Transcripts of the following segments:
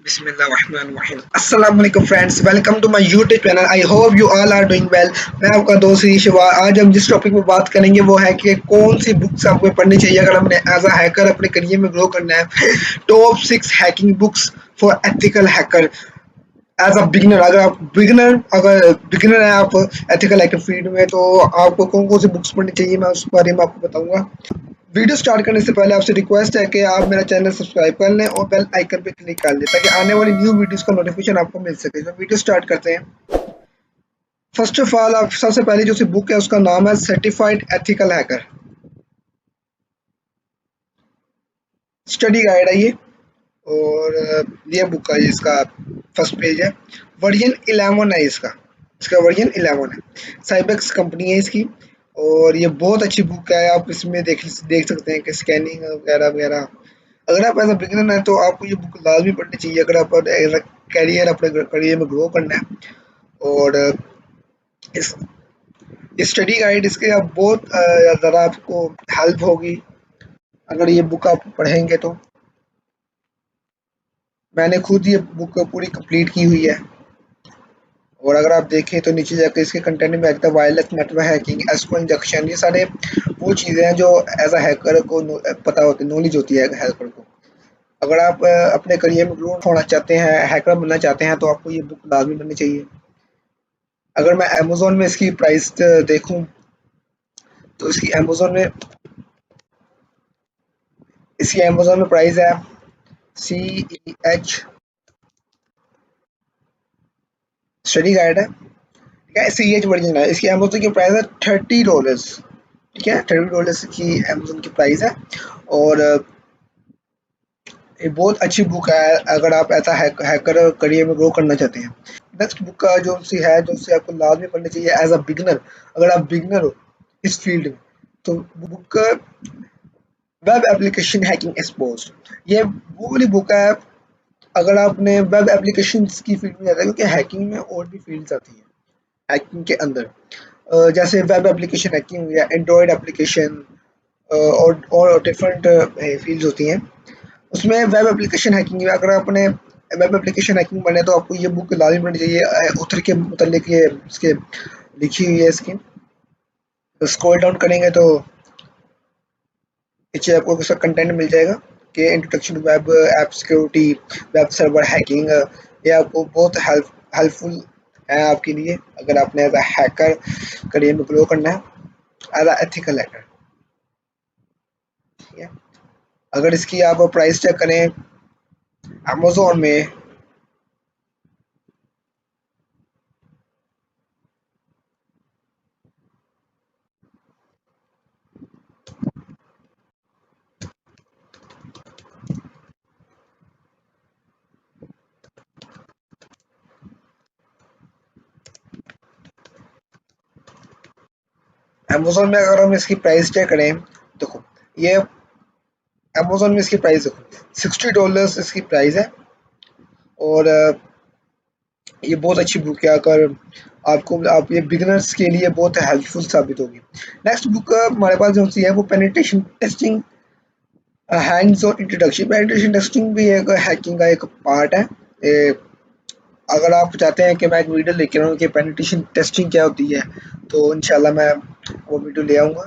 बिस्मिल्लाहिर्रहमानिर्रहीम। अस्सलाम वालेकुम friends, welcome to my YouTube channel. I hope you all are doing well. मैं आपका दोस्त शिवा। आज हम जिस टॉपिक पे बात करेंगे वो है कि कौन सी बुक्स आपको पढ़नी चाहिए अगर हमने एज अ हैकर अपने करियर में ग्रो करना है। Top 6 hacking books for ethical hacker. As a beginner, अगर बिगिनर है आप एथिकल हैकर फील्ड में, तो आपको कौन कौन सी बुक्स पढ़नी चाहिए मैं उस बारे में आपको बताऊंगा। वीडियो स्टार्ट करने से पहले आपसे रिक्वेस्ट है कि आप मेरा चैनल सब्सक्राइब कर लें और बेल आइकन पे क्लिक कर लें ताकि आने वाली न्यू वीडियोस का नोटिफिकेशन आपको मिल सके। तो वीडियो स्टार्ट करते हैं। फर्स्ट ऑफ ऑल, आप सबसे पहले जो सी बुक है उसका नाम है certified ethical hacker. Study guide है ये। और ये बुक का इसका फर्स्ट पेज है। वर्जन 11 है इसका। इसका वर्जन 11 है। साइबेक्स कंपनी है इसकी। और ये बहुत अच्छी बुक है। आप इसमें देख सकते हैं कि स्कैनिंग वगैरह वगैरह। अगर आप एज अ बिगिनर हैं तो आपको ये बुक लाजमी पढ़नी चाहिए अगर आप एज अ कैरियर अपने करियर में ग्रो करना है। और इस स्टडी गाइड इसके आप बहुत ज़्यादा आपको हेल्प होगी अगर ये बुक आप पढ़ेंगे तो। मैंने खुद ये बुक पूरी कंप्लीट की हुई है। और अगर आप देखें तो नीचे जाकर इसके कंटेंट में आता है वायरलेस नेटवर्क हैकिंग, एस्को इंजेक्शन। ये सारे वो चीज़ें हैं जो एज अ हैकर को पता होती, नॉलेज होती है हैकर को। अगर आप अपने करियर में ग्रो होना चाहते हैं, हैकर बनना चाहते हैं, तो आपको ये बुक लाजमी पढ़नी चाहिए। अगर मैं अमेज़न में इसकी प्राइस देखूँ तो इसकी अमेज़न में प्राइस है CEH स्टडी गाइड है। ठीक है, CEH वर्जन है। इसकी अमेज़न की प्राइस है $30। ठीक है, $30 की अमेज़न की प्राइस है। और ये बहुत अच्छी बुक है अगर आप ऐसा हैकर करियर में ग्रो करना चाहते हैं। नेक्स्ट बुक का जो सी आपको लाजमी पढ़नी चाहिए एज अ बिगनर। अगर आप बिगनर हो इस फील्ड में, तो book web application hacking exposed. ये वो वाली बुक है अगर आपने वेब एप्लीकेशंस की फील्ड में जाता है, क्योंकि हैकिंग में और भी फील्ड्स आती हैं हैकिंग के अंदर। जैसे वेब एप्लीकेशन हैकिंग या एंड्रॉयड एप्लीकेशन और डिफरेंट फील्ड्स होती हैं। उसमें वेब एप्लीकेशन हैकिंग है। अगर आपने वेब एप्लीकेशन हैकिंग बने तो आपको ये बुक लाजमी पढ़नी चाहिए। ऑथर के मुतालिक ये इसके लिखी हुई है इसकी। तो स्क्रॉल डाउन करेंगे तो नीचे आपको इसका कंटेंट मिल जाएगा कि introduction to web app security, web server hacking. ये आपको बहुत हेल्पफुल है आपके लिए अगर आपने एज अ हैकर करियर में ग्रो करना है, एज अ एथिकल हैकर। ठीक है, अगर इसकी आप प्राइस चेक करें अमेज़न में, अमेज़न में अगर हम इसकी प्राइस चेक करें, देखो ये अमेज़न में इसकी प्राइस देखो $60 इसकी प्राइस है। और ये बहुत अच्छी बुक है अगर आप ये बिगिनर्स के लिए बहुत हेल्पफुल साबित होगी। नेक्स्ट बुक हमारे पास जो सी है वो पेनिट्रेशन टेस्टिंग हैंड्स और इंट्रोडक्शन। पेनिट्रेशन टेस्टिंग भी एक हैकिंग का एक पार्ट है। ए, अगर आप चाहते हैं कि मैं एक वीडियो लेके आऊँ कि पेनिट्रेशन टेस्टिंग क्या होती है, तो इंशाल्लाह मैं वो वीडियो ले आऊँगा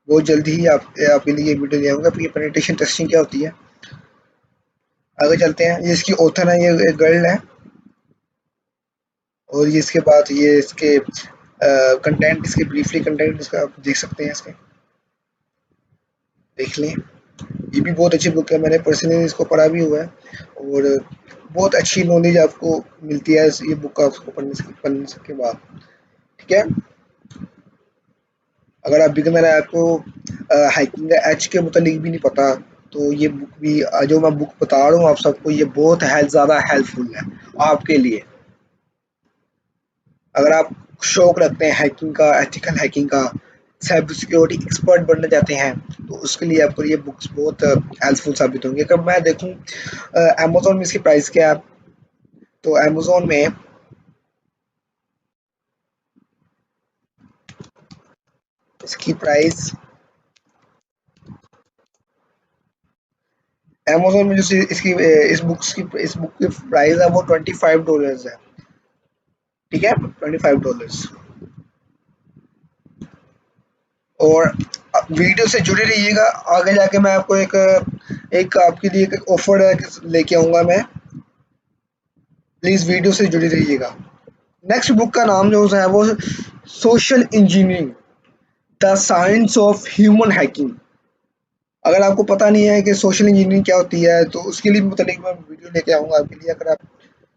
बहुत जल्दी ही। आपके लिए वीडियो ले आऊँगा कि पेनिट्रेशन टेस्टिंग क्या होती है। आगे चलते हैं। ये इसकी ऑथर है, ये एक गर्ल है। और ये इसके बाद ये इसके कंटेंट, इसके ब्रीफली कंटेंट इसका आप देख सकते हैं। इसके देख लें। ये भी बहुत अच्छी बुक है, मैंने पर्सनली इसको पढ़ा भी हुआ है। और बहुत अच्छी नॉलेज आपको मिलती है ये बुक आपको पढ़ने के बाद। ठीक है, अगर आप बिगिनर है, आपको हाइकिंग एच के मुतालिक भी नहीं पता, तो ये बुक भी जो मैं बुक बता रहा हूँ आप सबको, ये बहुत ज़्यादा हेल्पफुल है आपके लिए। अगर आप शौक रखते हैं हैकिंग का, एथिकल हैकिंग का, साइबर सिक्योरिटी एक्सपर्ट बनना चाहते हैं, तो उसके लिए आपको ये बुक्स बहुत हेल्पफुल साबित होंगी। अगर मैं देखूं अमेज़न में इसकी प्राइस क्या है, तो अमेज़न में इसकी प्राइस Amazon में जो इसकी इस बुक की प्राइस है वो $25 है, ठीक है, $25। और वीडियो से जुड़े रहिएगा, आगे जाके मैं आपको एक एक आपके लिए एक ऑफर लेके आऊंगा मैं, प्लीज वीडियो से जुड़े रहिएगा। नेक्स्ट बुक का नाम जो है वो social engineering, the science of human hacking. अगर आपको पता नहीं है कि सोशल इंजीनियरिंग क्या होती है तो उसके लिए मतलब मैं वीडियो लेके आऊंगा आपके लिए, अगर आप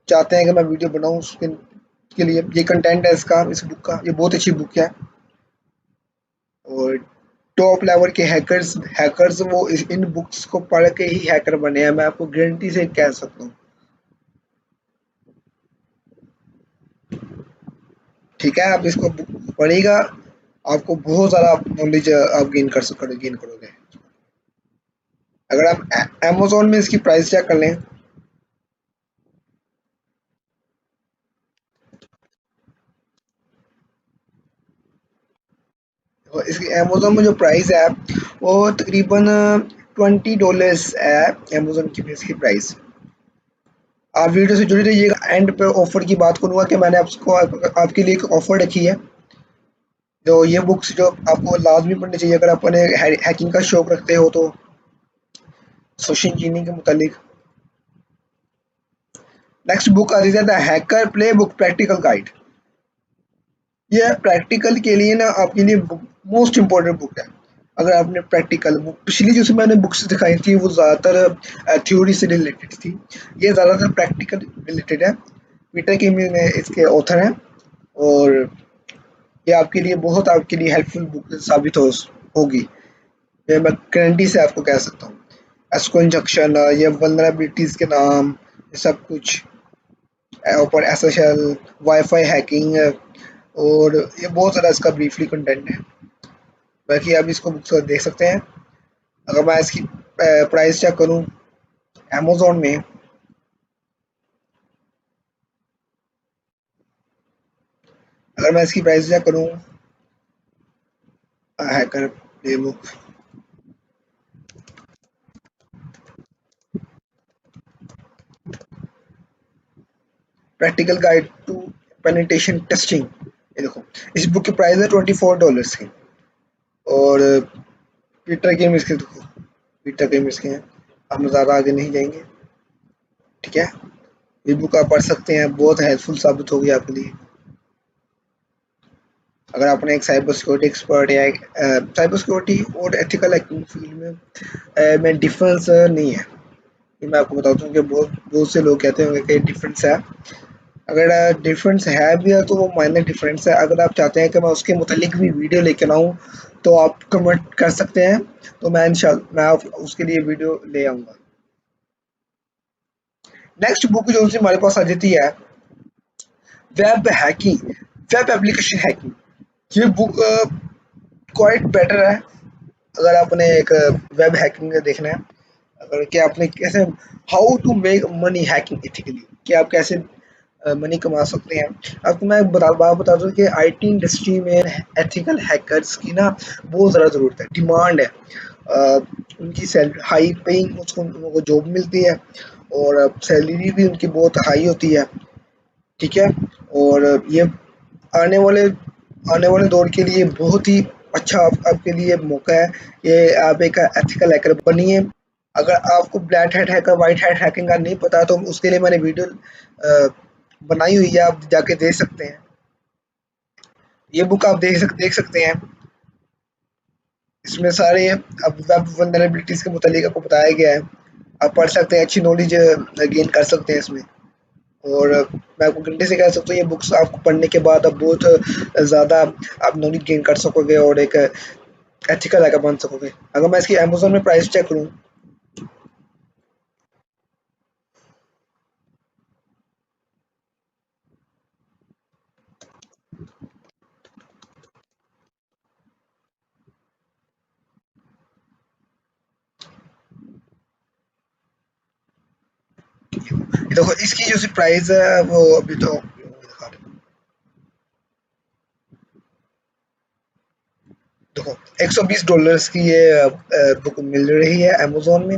चाहते हैं कि मैं वीडियो बनाऊं उसके लिए। ये कंटेंट है इसका, इस बुक का, ये बहुत अच्छी बुक है। और टॉप लेवल के हैकर्स हैकर्स वो इन बुक्स को पढ़ के ही हैकर बने हैं, मैं आपको गारंटी से कह सकता हूँ, ठीक है। आप इसको पढ़िएगा, आपको बहुत ज़्यादा नॉलेज आप गेन करोगे। अगर आप अमेजोन में इसकी प्राइस चेक कर लें, और इसकी अमेजोन में जो प्राइस है वो तकरीबन $20 है, अमेजोन की इसकी प्राइस। आप वीडियो से जुड़े रहिएगा, एंड पे ऑफर की बात करूंगा कि मैंने आपको आपके लिए एक ऑफर रखी है। जो ये बुक्स जो आपको लाजमी पढ़नी चाहिए अगर अपने हैकिंग का शौक रखते हो तो, सोशल इंजीनियरिंग के मुतालिक। नेक्स्ट बुक आती है the hacker play book practical guide. ये प्रैक्टिकल के लिए ना आपके लिए मोस्ट इम्पोर्टेंट बुक है। अगर आपने प्रैक्टिकल बुक पिछली जो मैंने बुक्स दिखाई थी वो ज़्यादातर थ्योरी से रिलेटेड थी, ये ज़्यादातर प्रैक्टिकल रिलेटेड है। पीटर किमी में इसके ऑथर हैं, और ये आपके लिए हेल्पफुल बुक साबित होगी, ये मैं गारंटी से आपको कह सकता हूँ। एसको इंजेक्शन, ये वल्नरेबिलिटीज़ के नाम, ये सब कुछ, ओपन एसएसएल, वाईफाई हैकिंग, और ये बहुत सारा इसका ब्रीफली कंटेंट है। बाकी आप इसको बुक देख सकते हैं। अगर मैं इसकी प्राइस चेक करूँ अमेजोन में, अगर मैं इसकी प्राइस चेक करूँ hacker play book practical guide to penetration testing, ये देखो, इस बुक की प्राइस है $24 की। और पीटर गेम इसके देखो, पीटर गेम इसके हैं, हम ज़्यादा आगे नहीं जाएंगे, ठीक है। ये बुक आप पढ़ सकते हैं, बहुत हेल्पफुल साबित होगी आपके लिए। अगर आपने एक साइबर सिक्योरिटी एक्सपर्ट या एक साइबर सिक्योरिटी और एथिकल हैकिंग फील्ड में डिफरेंस नहीं है, ये मैं आपको बताता हूँ कि बहुत बहुत से लोग कहते होंगे कि डिफरेंस है। अगर डिफरेंस है भी है तो वो माइनर डिफरेंस है। अगर आप चाहते हैं कि मैं उसके मुतालिक भी वीडियो लेके लाऊं तो आप कमेंट कर सकते हैं, तो मैं आप उसके लिए वीडियो ले आऊँगा। नेक्स्ट बुक जो उनसे हमारे पास आ जाती है web hacking, web application hacking. ये बुक क्वाइट बेटर है अगर आपने एक वेब हैकिंग देखना है, अगर कि आपने कैसे how to make money hacking ethically, कि आप कैसे मनी कमा सकते हैं। आपको मैं बात बता दूं कि आईटी इंडस्ट्री में एथिकल हैकर्स की ना बहुत ज़्यादा ज़रूरत है, डिमांड है। उनकी सैलरी हाई पेइंग, उसको उनको जॉब मिलती है, और सैलरी भी उनकी बहुत हाई होती है, ठीक है। और ये आने वाले आने वाले दौर के लिए बहुत ही अच्छा आपके लिए मौका है। ये आप एक एथिकल हैकर बनिए। अगर आपको black hat hacker white hat hacking का नहीं पता तो उसके लिए मैंने वीडियो बनाई हुई है, आप जाके देख सकते हैं। ये बुक आप देख सकते हैं, इसमें सारे अब वेब वल्नरेबिलिटीज के मुतालिक आपको बताया गया है। आप पढ़ सकते हैं, अच्छी नॉलेज गेन कर सकते हैं इसमें। और मैं आपको घंटे से कह सकता हूँ ये बुक्स आपको पढ़ने के बाद आप बहुत ज़्यादा आप नॉलेज गेन कर सकोगे और एक एथिकल हैकर बन सकोगे। अगर मैं इसकी अमेजोन में प्राइस चेक करूँ, देखो इसकी जो प्राइस है वो अभी तो देखो $120 की ये बुक मिल रही है अमेजोन में।